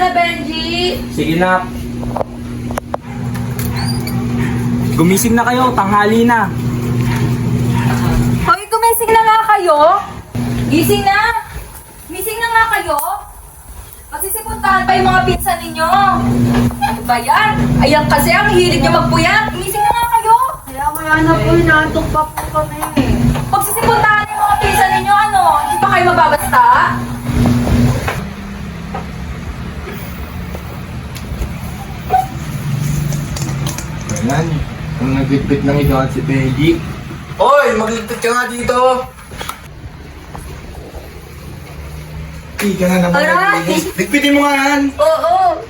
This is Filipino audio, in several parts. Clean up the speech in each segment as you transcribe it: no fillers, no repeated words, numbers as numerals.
na, Benji. Sige na. Gumising na kayo, tanghali na. Hoy, gumising na nga kayo. Gising na. Gising na nga kayo. Magsisipuntahan pa yung mga pinsan ninyo. Ano ba yan? Ayan kasi ang hilig nyo magpuyat. Gising na nga kayo. Kaya na po, inaantok pa po kami. Magsisipuntahan yung mga pinsan ninyo, ano? Hindi pa kayo mababasta? Ayan, ang nagligpit lang ito at si Benji. Hoy, magligpit ka nga dito! Hindi ka na naman Aray! naglinis. Ligpitin mo nga yan! Oo.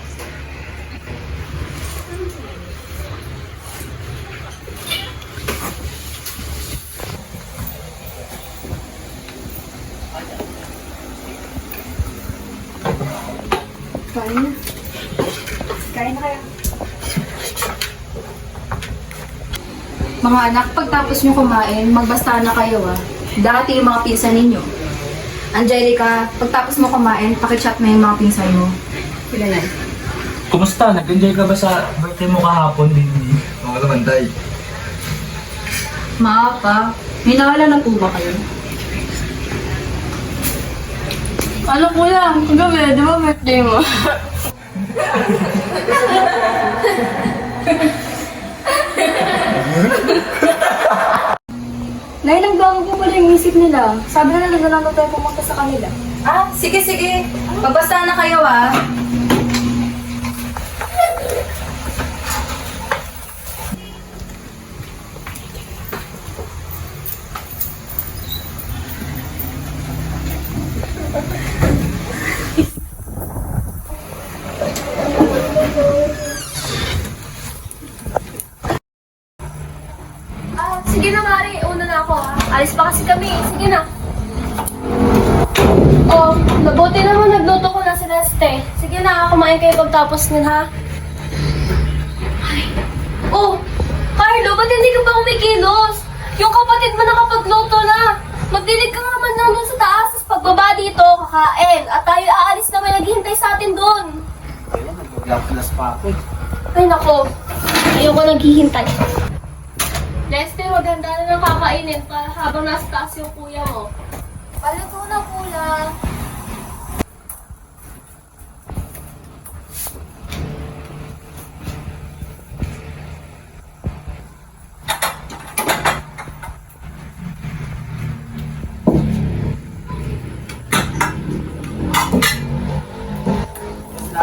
Kain na. Kain na kayo. Mga anak, pagtapos nyo kumain, magbasta na kayo Dati yung mga pinsan ninyo. Angelica, pagtapos mo kumain, pakichat mo yung mga pinsan mo. Sila na. Kumusta? Nag-enjoy ka ba sa birthday mo kahapon, baby? Mga naman, tay. Mga pa, may naalala po ba kayo? Ano kuya, kagabi, di ba birthday mo? Nay, nagbago po pala yung isip nila. Sabi na lang na tayo pumunta sa kanila. Ah, sige, sige. Magbasta na kayo, ah. Sige na, Mari. Una na ako, ha? Alis pa kasi kami. Sige na. Oh, mabuti naman nagluto ko na si Neste. Sige na, kumain kayo pagtapos nun, ha? Ay. Oh, Carlo, ba't hindi ka pa kumikilos? Yung kapatid mo nakapagluto na. Magdilig ka nga man lang dun sa taas, tapos pagbaba dito, kakain. At tayo aalis na may naghihintay sa atin dun. Ayun, nag-glass pa ako. Ay, nako. Ayoko naghihintay. Lester, maganda na ng kakainin para habang nasa taas yung kuya mo. Paluto na, kuya.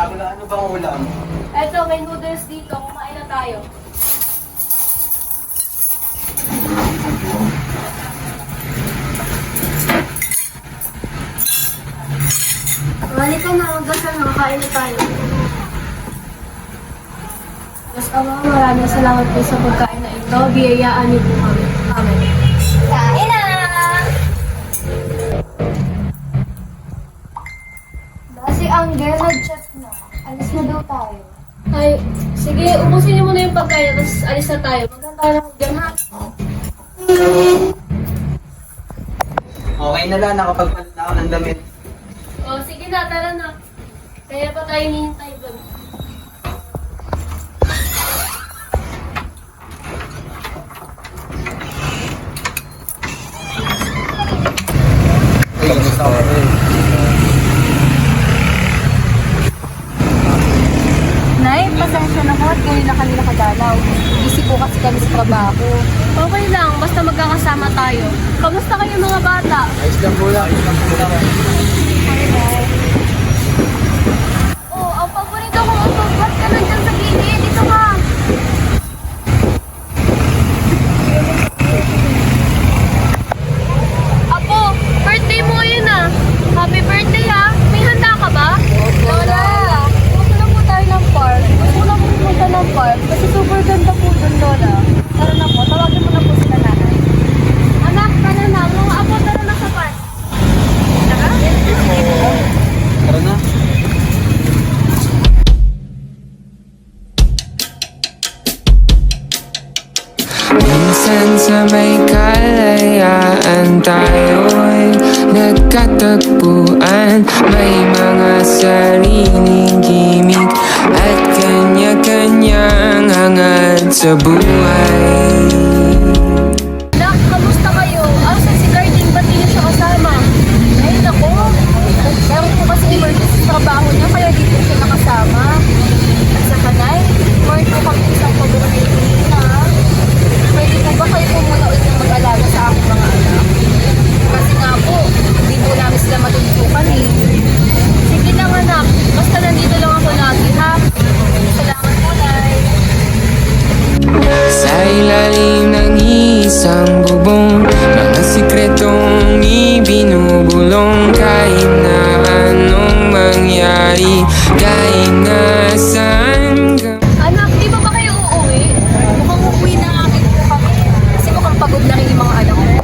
Ano bang ulam? Eto, may noodles dito. Kumain na tayo. Mali ka na, magdasal na. Kain na tayo. Mas maraming salamat po sa pagkain na ito. Biyayaan niyo po kami. Amen. Kain na! Si Angel, nag-chat na. Alis na daw tayo. Ay, sige, ubusin niyo muna yung pagkain, tapos alis na tayo. Maganda lang dyan, ha? Okay na lang, nakapagpalit na ako ng damit. O, sige na, tara na. Kaya pa tayo hinihintay doon. Nay, pasensya na po at ngayon na kanila kadalaw. Busy po kasi kami sa trabaho. Okay lang, basta magkakasama tayo. Kamusta kayo mga bata? Ayos lang po lang. Oh, ang paborito kong upo, ba't ka nandyan sa gilid? Dito ka! Apo, birthday mo ngayon ah! Happy birthday ah! May handa ka ba? Lola, gusto na po tayo ng park. Gusto na po pumunta ng park kasi super ganda po doon, Lola. Tara na po, tawagin mo na po sila nanay. Anak, tara na. Mga apo, tara na sa park. Tara? Tara na. Minsan sa may kalayaan tayo'y nagkatagpuan. May mga sariling gimmick at kanya-kanyang hangad sa buhay. Nak, kamusta kayo? Asan si Carding? Ba't di niyo siya kasama? Ay, naku. Meron po kasi emergency sa trabaho niya, kaya di po siya nakasama. At sa kanay, more po kami isang pag-uwi na. Pwede po ba kayo po muna ulit ng mag-alaga sa aking mga anak? Kasi nga po, hindi po namin sila matutukan eh. Sige lang anak, basta nandito lang ako lagi ha. Salamat po, Nay. Sa ilalim ng isang bubong, mga sikretong ibinubulong. Kahit na anong mangyari, kahit nasaan ka. Anak, di ba kayo uuwi? Mukhang uuwi na nga kayo po kami. Kasi mukhang pagod na rin yung mga anak ko.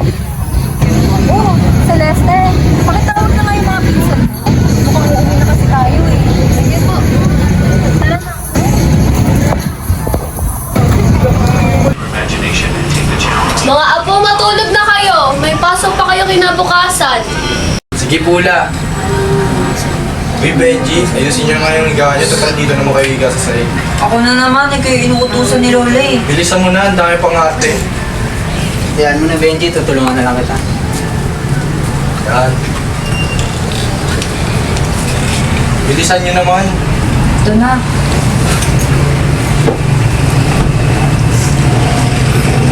Oh, Celeste, pakitawag na nga yung mga pinsan mo. Mukhang uuwi na kasi tayo eh. Sige po. Tara na. Mga apo, matulog na kayo. May pasok pa kayo kinabukasan. Sige pula. Uy, Benji, ayusin niyo nga yung higaan niyo. Tapos dito na mo kayo higa sa sahig. Ako na naman, kayo inuutusan ni Lola eh. Bilisan mo na, ang dami pang ate. Yan mo na, Benji. Tutulungan na lang kita. Yan. Bilisan niyo naman. Ito na.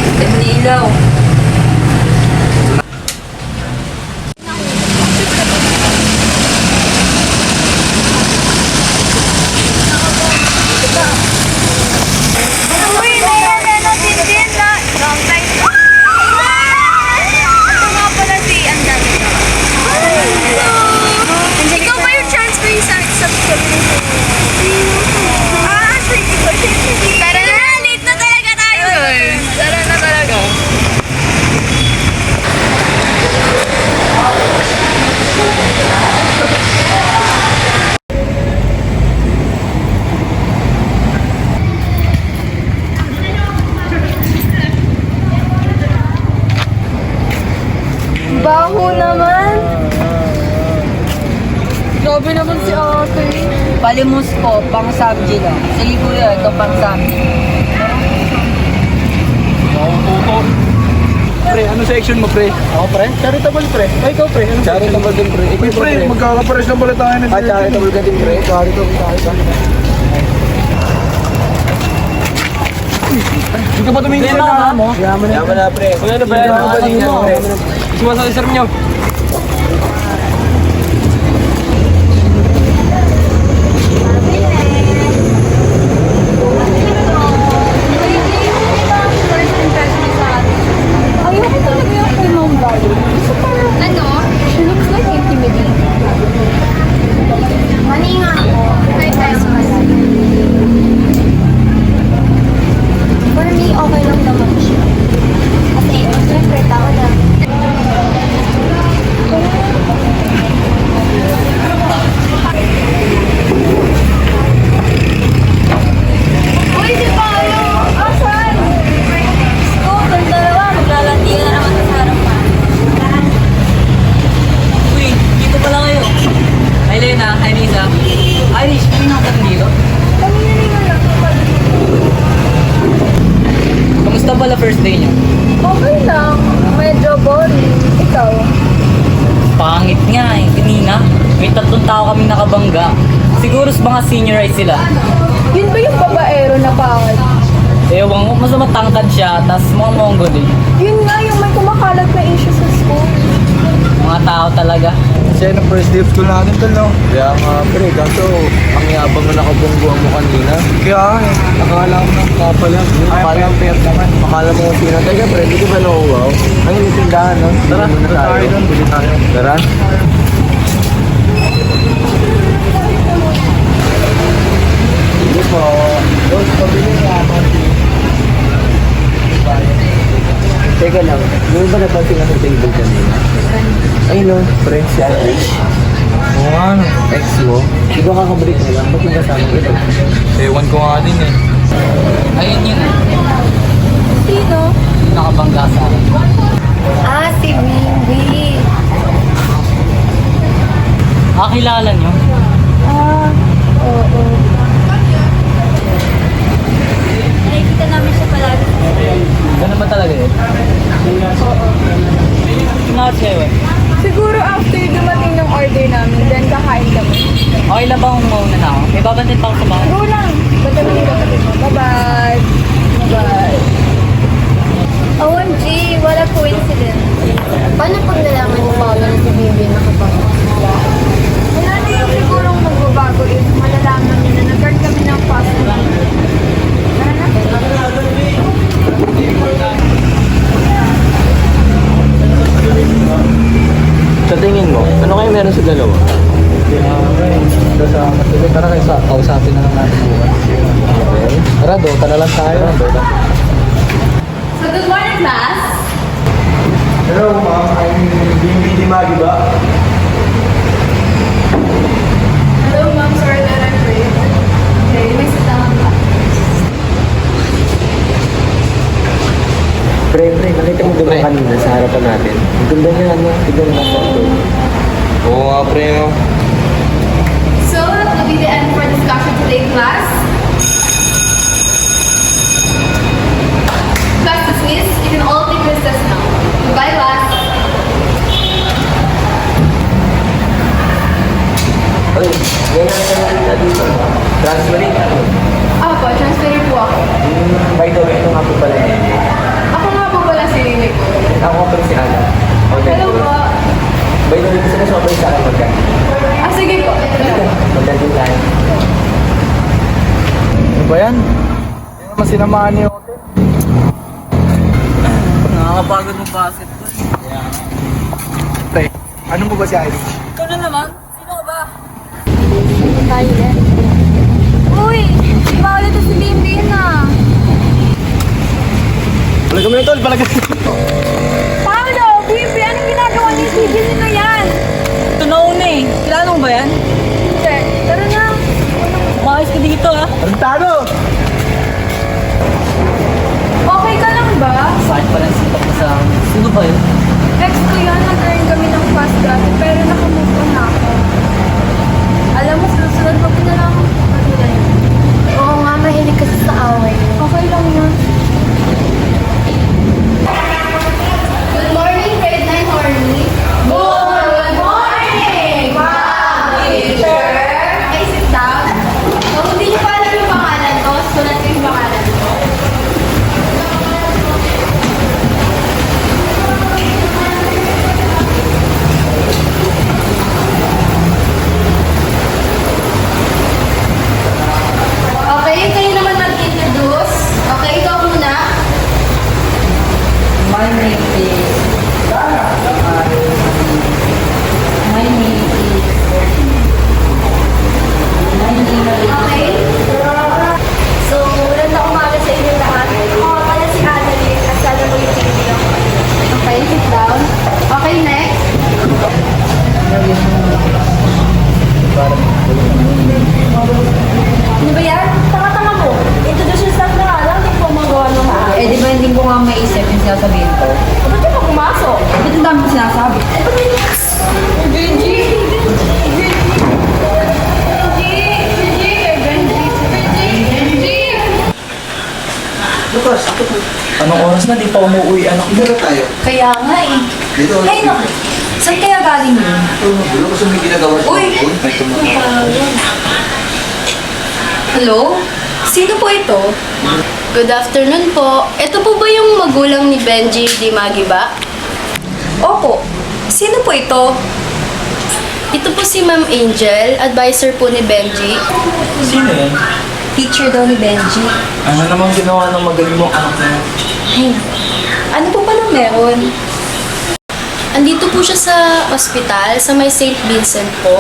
Ito na ilaw. Ikaw ba yung transfer sa Tara na, late na talaga tayo. Tara na talaga. Baho naman. Grabe naman si ate. Palimus ko, pang sabji lang. Sige kuya, ito pang sabji. Pre, ano section mo, pre? Ako, pre? Charitable, pre. Ay, ikaw, pre. Ano charitable din, pre. Ikaw, pre. magkakapares lang pala tayo na Charitable ka din, pre. Charitable. Hindi ka ba tumingin sa mama mo? Yaman na, pre. Kung ano ba yan? Ano ba tingin mo? Sumasali sa inyo. Ayoko talaga yung kay Ma'am Valerie. Gusto parang, she looks like intimidating. Maninga ako. 5 pesos. For me, okay lang naman siya. Kasi, siyempre, tao na. Uy, si Paolo! Asan? Go, kung dalawa, maglalandi na naman sa harapan. Uy, dito pala kayo. Hi Lena, hi Lisa. Irish, kami nakatang dito. Kamusta pala first day niyo? Okay lang. Medyo boring. Ikaw? Pangit nga eh, kanina. May 3 tao kami nakabangga. Siguro sa mga seniorize sila. Yun ba yung babaero na pangit? Ewan ko, mas matangkad siya, tas mga monggo din. Yun nga yung may kumakalat na issue sa school. Mga tao talaga. Kasi ng first day of school natin to, no? Kaya nga, pre, kaso ang yabang mo nakabungguan mo kanina. Kaya eh, akala mo ng kapala. Akala mo fair naman. Akala mo kung sino. Teka, pre, hindi ko ba nakuwaw? Ano yung tindahan, no? Tara, tayo doon. Bili tayo. Tara. Hindi po. Doon, pabili nga, Marty. Teka lang, hindi ba napansin ka sa table kanina? Ay no, friend si Irish. Oo nga no. Ex mo? Di ba kakabalik na lang? Ba't nagkasama ito? Ewan ko nga din eh. Ayun yun eh. Sino? Nakabangga sa akin. Ah, si Windy. Kakilala nyo? Oo. Nakikita namin siya palagi. Ganun ba talaga eh? Sinakot kayo eh. Siguro after dumating ng order namin, then kakain kami. Okay lang ba kung mauna na ako? May babantin pa ako sa bahay. Go lang. Pagdating ka pati mo. Bye-bye. Bye-bye. OMG, wala coincidence. Paano pag nalaman ni Paolo na si Bibi nakapagpapala? Wala na yung sigurong magbabago is malalaman niya na nag-guard kami ng fast food. Tara na. Sa tingin mo, ano kayo meron sa dalawa? Kasama sila. Tara kayo sa kausapin na lang natin bukas. Okay. Tara, Dota na lang tayo. Dota. So, good morning, class. Hello, ma'am. I'm Bimbi Dimagi ba? Hello, ma'am. Sorry that I'm late. Okay, may sitahan ka. Pre, nakita mo diba kanina sa harapan natin? Ang ganda niya, ano? Tignan mo na photo. Oo nga, pre, no? So, that will be the end for discussion today, class. Class dismissed. You can all take recess now. Goodbye, class. Ay, ganyan ka na dito. Transferring ka. Po, transfer po ako. By the way, ito nga po pala niya. Ako nga po pala si Nicole. Ako nga pala si Ana. Okay, Hello po. By the way, gusto na sobrang sa akin magka. Sige po. Magdating tayo. Ano ba yan? Hindi naman sinamahan ni Ote. Nakakapagod ng basketball. Pre, ano mo ba si Irish? Ikaw na naman? Sino ka ba? Uy, Paolo to si Bibi na. Palagam na tol, palagam. Paolo! Bibi! Anong ginagawa ni Bibi na yan? Ito na una eh. Kilala mo ba yan? Hindi. Tara na. Umayos ka dito ah. Arantado! Okay ka lang ba? Sakit pa lang sipak mo sa akin. Sino ba yun? Ex ko yan, nag-earn kami ng fast grabe, pero nakamove on na ako. Alam mo, susunod pag pinalaman ko kanila yun. Oo nga, mahilig kasi sa away. Okay lang yan. Good morning, grade 9 Horny. Good morning, ma'am, teacher. Okay, sit down. So, hindi niyo pa alam yung pangalan ko. Sulat ko yung pangalan ko. Okay, kayo naman mag-introduce. Okay, ikaw muna. My name is... My name is... Okay. So, maganda umaga sa inyo lahat. Ako nga pala si Annalyn. Kasala mo yung video. Okay, sit down. Okay, next. Ano ba yan? Tanga-tanga mo. Introduce yourself na nga lang. Hindi ko magawa ng maayos. Eh, di ba hindi ko nga maisip yung sinasabihin ko? Ba't ka pa pumasok? Ba't ang dami ko sinasabi? Eh, ba't yun? Benji! Lucas, anong oras na? Di pa umuwi anak mo. Dito tayo. Kaya nga eh. Dito. Ay, naku. Saan kaya galing yun? Dito kasi may ginagawa siya. Uy! May tumatawag. Hello? Sino po ito? Good afternoon po. Ito po ba yung magulang ni Benji Dimagi ba? Opo. Sino po ito? Ito po si Ma'am Angel, advisor po ni Benji. Sino yan? Teacher daw ni Benji. Ano namang ginawa ng magaling mong anak na yan? Ay, ano po palang meron? Andito po siya sa ospital, sa may St. Vincent po.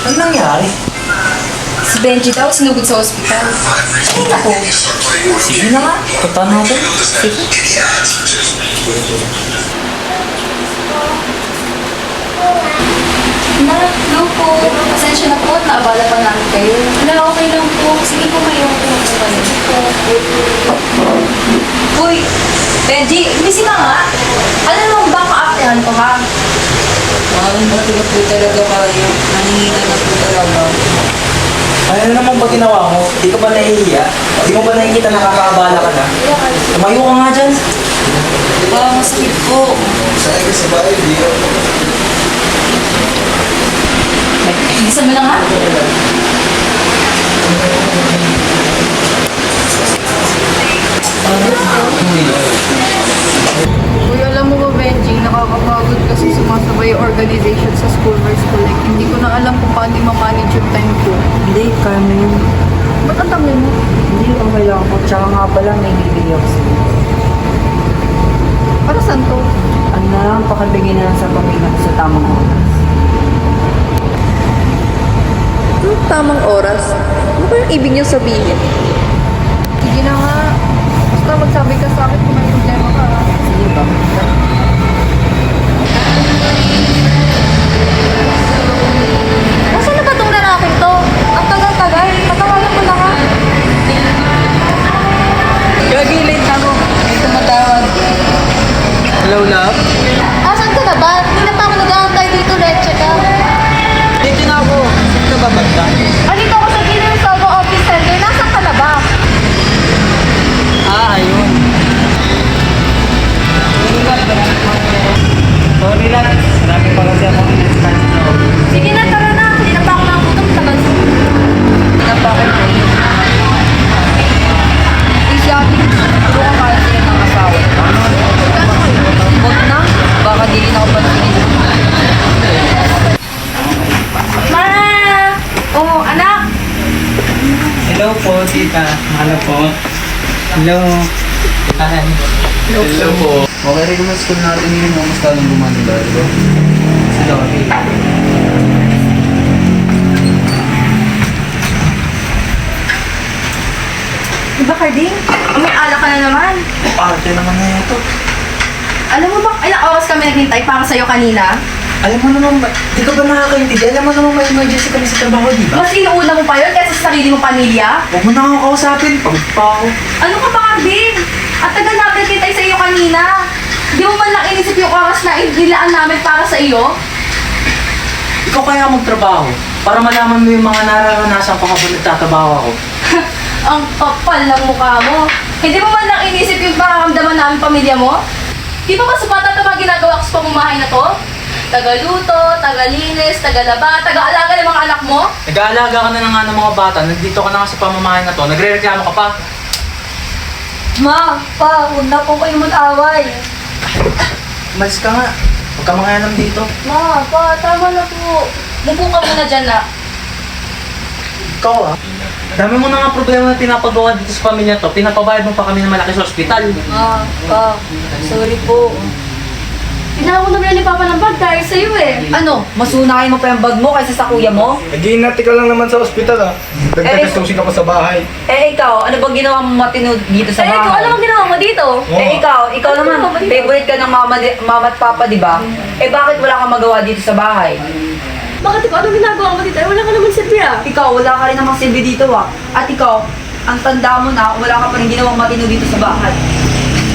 Ano nangyari? Si Benji daw sinugod sa ospital. Ay, naku. Sige na nga. Punta natin. Hello po. Pasensya na po at naabala pa namin kayo. Wala, okay lang po. Sige po kayo. Uy, Benji, missing ka nga. Alam mo, baka Ate, ko ha? Maraming matigas po talaga kayo. Nanihina na po talaga. Ano naman ba ginawa mo? Di ka ba nahihiya? Di mo ba nakikita nakakabala ka na? Tumayo ka nga dyan. Diba, masakit po. Sakit ka sa bahay, di ko. Bilisan mo lang ha? Uy, alam mo ba, Benjing, nakakapagod kasi sumasabay yung organization sa school versus collect. Hindi ko na alam kung paano ma-manage yung time ko. Hindi, kaya mo yun. Ba't ang dami mo? Hindi, okay lang po. Tsaka nga pala, may bibili ako sa'yo. Para saan to? Ano na lang, pakibigay na lang sa pamilya ko sa tamang oras. Anong tamang oras? Ano ba yung ibig niyo sabihin? Sige na nga. Basta magsabi ka sa akin kung may problema ka. Sige ba? Nasaan na ba tong lalaking to? Ang tagal-tagal. Patawagan ko na nga. Gagilid na mo. May tumatawag. Hello, love? Asan ka na ba? Hindi na pa ako nag-aantay dito, Leche ka. Dito na ako. Saan ka ba banda? Andito ako sa Gillian Salvo Office Center. Nasaan ka na ba? Ayun. Sorry lang. Marami pa kasi akong in-expense na ako. Sige na, tara na. Hindi na pa ako nakutom. Tagal. Bakit? Si ate, puro ka kaya sila ng asawa. Huwag na. Baka di rin ako pansin. Ma! Oh, anak! Hello po, tita. Mahalo po. Hello. Hi. Hello po. Okay rin naman school natin yun. Kamusta lang gumanda, di ba? Sorry. Diba, Carding? May alak ka na naman. Parte naman na ito. Alam mo ba, ilang oras kami naghintay para sa'yo kanina? Alam mo naman ba, di ka ba nakakaintindi? Alam mo naman may emergency kami sa trabaho, di ba? Mas inuuna mo pa yun kaysa sa sarili mong pamilya? Huwag mo na akong kausapin. Pagod pa ako. Ano ka ba, Carding? At tagal namin naghintay sa iyo kanina. Di mo man lang inisip yung oras na inilaan namin para sa iyo? Ikaw kaya magtrabaho para malaman mo yung mga nararanasan ko habang nagtatrabaho ako. Ang kapal ng mukha mo. Hindi mo man lang inisip yung pakakamdaman namin pamilya mo? Di ba mas sapat na mga ginagawa ko sa pamamahay na to? Tagaluto, tagalinis, tagalaba, tagaalaga ng mga anak mo? Nag-aalaga ka na nga ng mga bata, nandito ka na nga sa pamamahay na to, nagre-reklamo ka pa. Ma, pa, huwag na po kayo mag-away. Umalis ka nga. Huwag ka manganam dito. Ma, pa, tama na po. Mupo ka muna dyan na. Ikaw dami mo na nga problema na pinapagawa dito sa pamilya to. Pinapabayad mo pa kami ng malaki sa ospital. Ma, pa, sorry po. Kailangan ko naman ni Papa ng bag dahil sa'yo eh. Ano, masunahin mo pa yung bag mo kaysa sa kuya mo? Nag-iinati ka lang naman sa ospital ah. Nagtagastusin ka pa sa bahay. Eh ikaw, ano bang ginawa mo matino dito sa Eh, bahay? ikaw, ano ang ginawa mo dito? Eh ikaw Ano naman, ginawa mo dito? favorite ka ng mama at papa, di ba? Eh bakit wala kang magawa dito sa bahay? Bakit ikaw? Anong ginagawa mo dito? Eh, wala ka naman silbi ah. Ikaw, wala ka rin namang silbi dito ah. At ikaw, ang tanda mo na, wala ka pa rin ginawang matino dito sa bahay.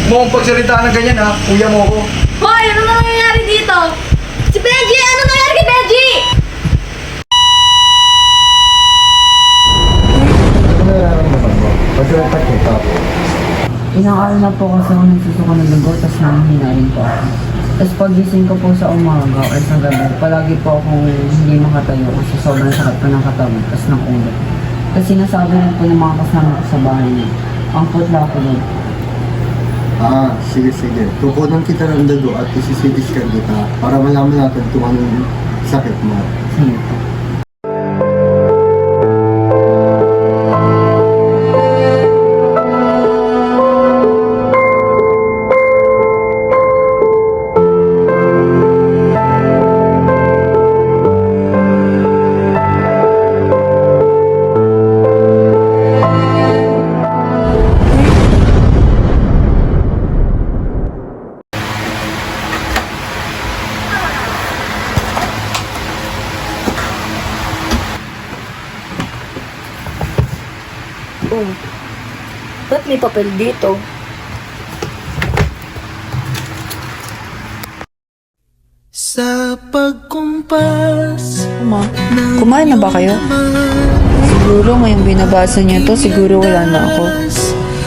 Mo kung pagsalitaan ng ganyan ha, kuya mo ko. Hoy, ano nangyayari dito? Si Benji! Ano nangyayari kay Benji? Ano nararamdaman mo? Pag-repack kita. Ilang araw na po kasi ako nagsusuka ng dugo, tapos nanghihinain po ako. Tapos pagising ko po sa umaga or sa gabi, palagi po akong hindi makatayo kasi sobrang sakit po ng katawan, tapos ng ulo. Tapos sinasabi rin po ng mga kasama ko sa bahay niya, ang putla ko nun. Sige. Tukunan kita ng dugo at isi-CT-scan kita para malaman natin kung anong sakit mo. Sige po. Ba't may papel dito? pagkumpas Ma, kumain na ba kayo? Siguro ngayong binabasa niyo to, siguro wala na ako.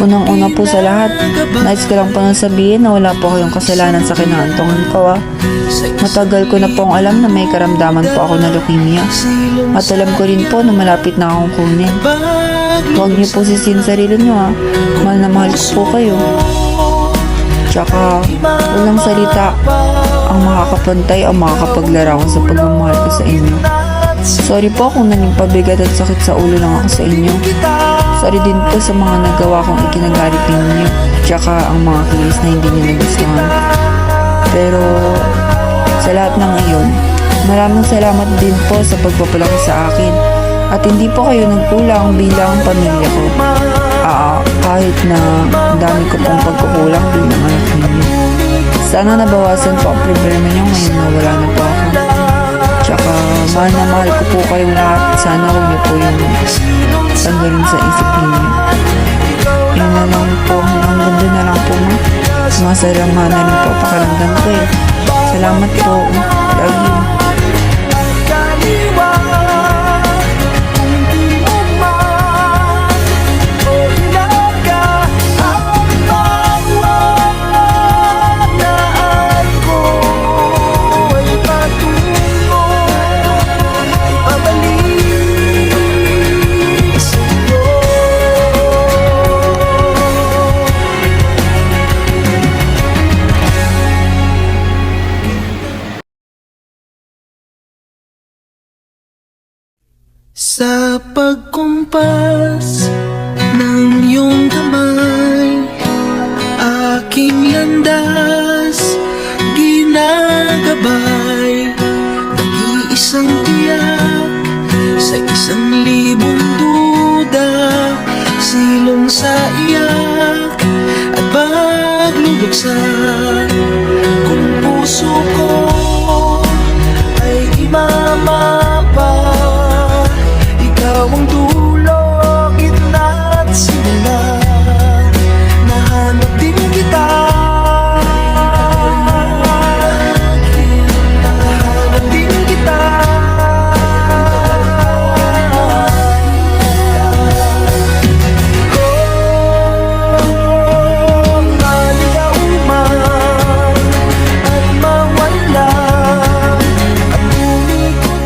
Unang-una po sa lahat, nais ko lang po nang sabihin na wala po kayong kasalanan sa kinaantungan ko Matagal ko na pong alam na may karamdaman po ako na leukemia. At alam ko rin po na malapit na akong kunin. Huwag niyo po sisihin sarili niyo Mahal na mahal ko po kayo. Tsaka, walang salita ang makakapantay o makakapaglarawan sa pagmamahal ko sa inyo. Sorry po kung naging pabigat at sakit sa ulo lang ako sa inyo. Sorry din po sa mga nagawa kong ikinagalit ninyo. Tsaka ang mga kilos na hindi niyo nagustuhan. Pero, sa lahat ng iyon, maraming salamat din po sa pagpapalaki sa akin. At hindi po kayo nagkulang bilang pamilya ko. Kahit na dami ko pong pagkukulang bilang anak ninyo. Sana nabawasan po ang problema niyo ngayon na wala na po ako. Tsaka mahal na mahal ko po kayong lahat. Sana huwag niyo po yung tanggalin sa isip ninyo. Yun na lang po. Hanggang ganda na lang po ma. Sumasarama na rin po pakaramdam ko Salamat po. Love you. Sa pagkumpas ng iyong kamay, aking landas ginagabay. Nag-iisang tiyak sa 1,000 duda, silong sa iyak at paglubog sa